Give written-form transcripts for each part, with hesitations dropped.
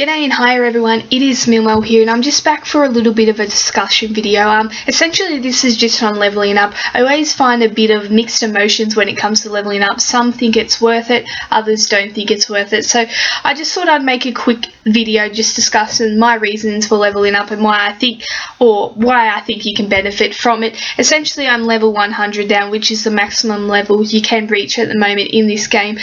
G'day and hi everyone, it is Milmo here and I'm just back for a little bit of a discussion video. Essentially this is just on leveling up. I always find a bit of mixed emotions when it comes to leveling up. Some think it's worth it, others don't think it's worth it. So I just thought I'd make a quick video just discussing my reasons for leveling up and why I think you can benefit from it. Essentially I'm level 100 down, which is the maximum level you can reach at the moment in this game.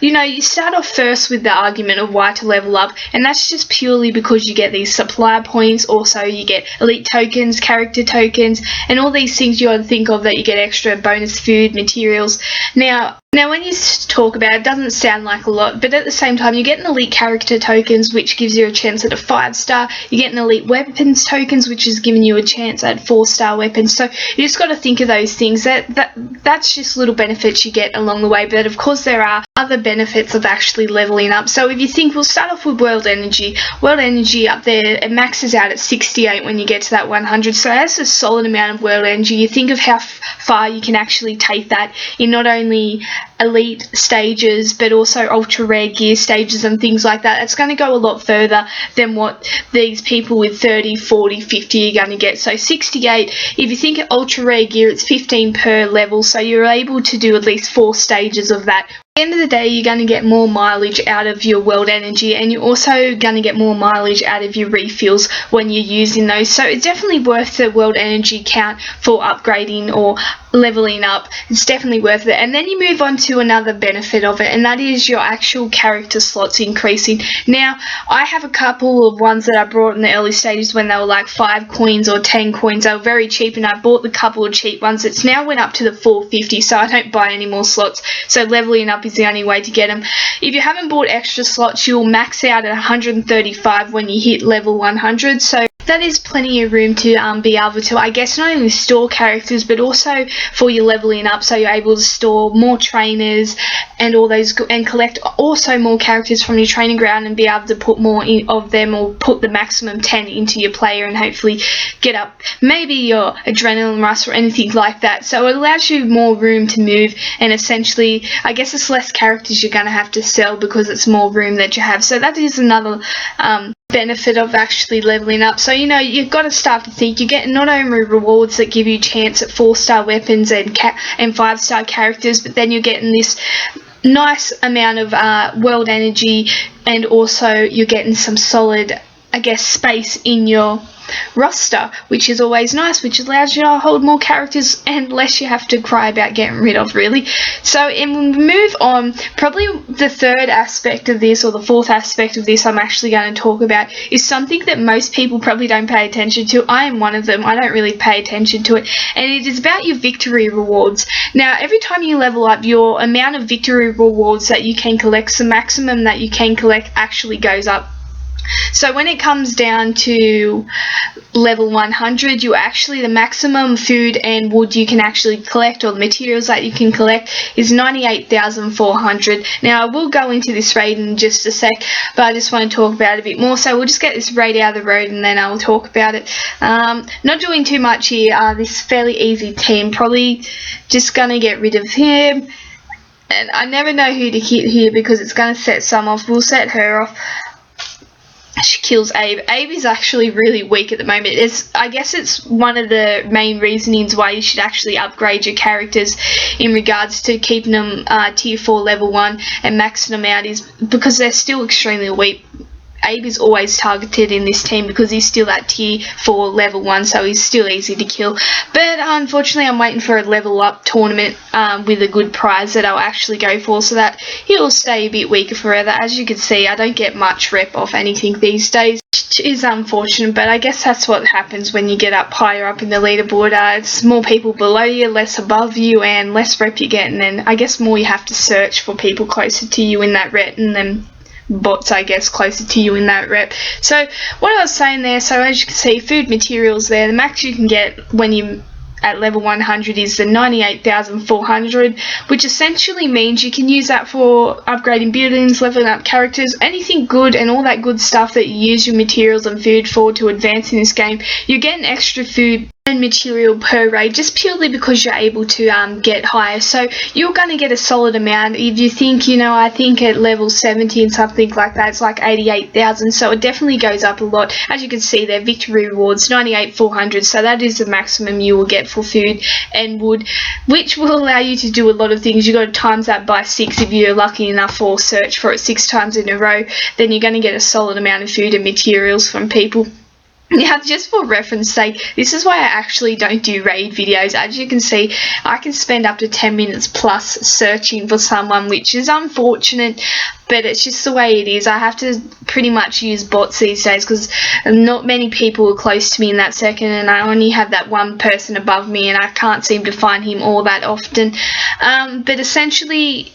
You start off first with the argument of why to level up, and that's just purely because you get these supply points. Also you get elite tokens, character tokens, and all these things you ought to think of that you get extra bonus food, materials. Now when you talk about it, it doesn't sound like a lot, but at the same time you get an elite character tokens, which gives you a chance at a 5-star. You get an elite weapons tokens, which is giving you a chance at 4-star weapons. So you just got to think of those things. That's just little benefits you get along the way, but of course there are other benefits of actually leveling up. So if you think, we'll start off with world energy. World energy up there, it maxes out at 68 when you get to that 100, so that's a solid amount of world energy. You think of how far you can actually take that in not only elite stages but also ultra rare gear stages and things like that. It's going to go a lot further than what these people with 30, 40, 50 are going to get. So 68, if you think of ultra rare gear, it's 15 per level, so you're able to do at least 4 stages of that. At the end of the day, you're going to get more mileage out of your world energy, and you're also going to get more mileage out of your refills when you're using those. So it's definitely worth the world energy count for upgrading or leveling up. It's definitely worth it. And then you move on to another benefit of it, and that is your actual character slots increasing. Now I have a couple of ones that I brought in the early stages when they were like 5 coins or 10 coins. They were very cheap, and I bought the couple of cheap ones. It's now went up to the 450, so I don't buy any more slots. So leveling up is the only way to get them. If you haven't bought extra slots, you'll max out at 135 when you hit level 100. So that is plenty of room to be able to, I guess, not only store characters but also for your leveling up, so you're able to store more trainers and all those, and collect also more characters from your training ground and be able to put more of them, or put the maximum 10 into your player and hopefully get up maybe your adrenaline rush or anything like that. So it allows you more room to move, and essentially I guess it's less characters you're going to have to sell because it's more room that you have. So that is another benefit of actually leveling up. So you've got to start to think. You get not only rewards that give you chance at 4-star weapons and 5-star characters, but then you're getting this nice amount of world energy, and also you're getting some solid, I guess, space in your roster, which is always nice, which allows you to hold more characters and less you have to cry about getting rid of, really. So when we move on, probably the third aspect of this, or the fourth aspect of this I'm actually going to talk about, is something that most people probably don't pay attention to. I am one of them. I don't really pay attention to it, and it is about your victory rewards. Now every time you level up, your amount of victory rewards that you can collect, the maximum that you can collect, actually goes up. So when it comes down to level 100, the maximum food and wood you can actually collect, or the materials that you can collect, is 98,400. Now I will go into this raid in just a sec, but I just want to talk about it a bit more. So we'll just get this raid out of the road and then I'll talk about it. Not doing too much here. This fairly easy team, probably just going to get rid of him. And I never know who to hit here because it's going to set some off. We'll set her off. She kills Abe. Abe is actually really weak at the moment. I guess it's one of the main reasonings why you should actually upgrade your characters in regards to keeping them tier 4 level 1 and maxing them out, is because they're still extremely weak. Abe is always targeted in this team because he's still at tier 4 level 1, so he's still easy to kill. But unfortunately I'm waiting for a level up tournament with a good prize that I'll actually go for, so that he'll stay a bit weaker forever. As you can see, I don't get much rep off anything these days, which is unfortunate, but I guess that's what happens when you get up higher up in the leaderboard. It's more people below you, less above you, and less rep you get, and then I guess more you have to search for people closer to you in that rep, and then bots, I guess, closer to you in that rep. So what I was saying there, so as you can see, food materials there, the max you can get when you at level 100 is the 98,400, which essentially means you can use that for upgrading buildings, leveling up characters, anything good, and all that good stuff that you use your materials and food for to advance in this game. You're getting extra food and material per raid, just purely because you're able to get higher. So you're going to get a solid amount. If you think, I think at level 70 and something like that, it's like 88,000, so it definitely goes up a lot. As you can see there, victory rewards 98,400, so that is the maximum you will get for food and wood, which will allow you to do a lot of things. You've got to times that by 6 if you're lucky enough, or search for it 6 times in a row. Then you're going to get a solid amount of food and materials from people. Now, just for reference sake, this is why I actually don't do raid videos. As you can see, I can spend up to 10 minutes plus searching for someone, which is unfortunate, but it's just the way it is. I have to pretty much use bots these days because not many people are close to me in that second, and I only have that one person above me, and I can't seem to find him all that often. But essentially,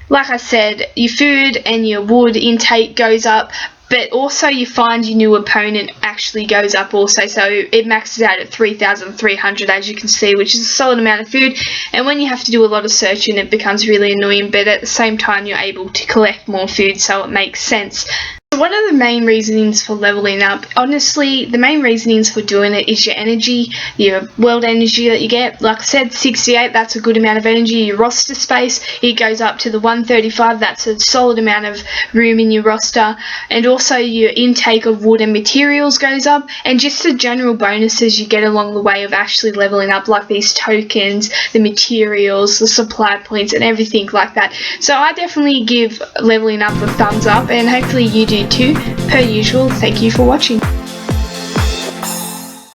like I said, your food and your wood intake goes up, but also you find your new opponent actually goes up also, so it maxes out at 3,300, as you can see, which is a solid amount of food. And when you have to do a lot of searching, it becomes really annoying, but at the same time you're able to collect more food, so it makes sense. One of the main reasonings for leveling up, honestly, the main reasonings for doing it is your energy, your world energy that you get. Like I said, 68, that's a good amount of energy. Your roster space, it goes up to the 135, that's a solid amount of room in your roster. And also your intake of wood and materials goes up, and just the general bonuses you get along the way of actually leveling up, like these tokens, the materials, the supply points, and everything like that. So I definitely give leveling up a thumbs up, and hopefully you do too. Per usual, thank you for watching.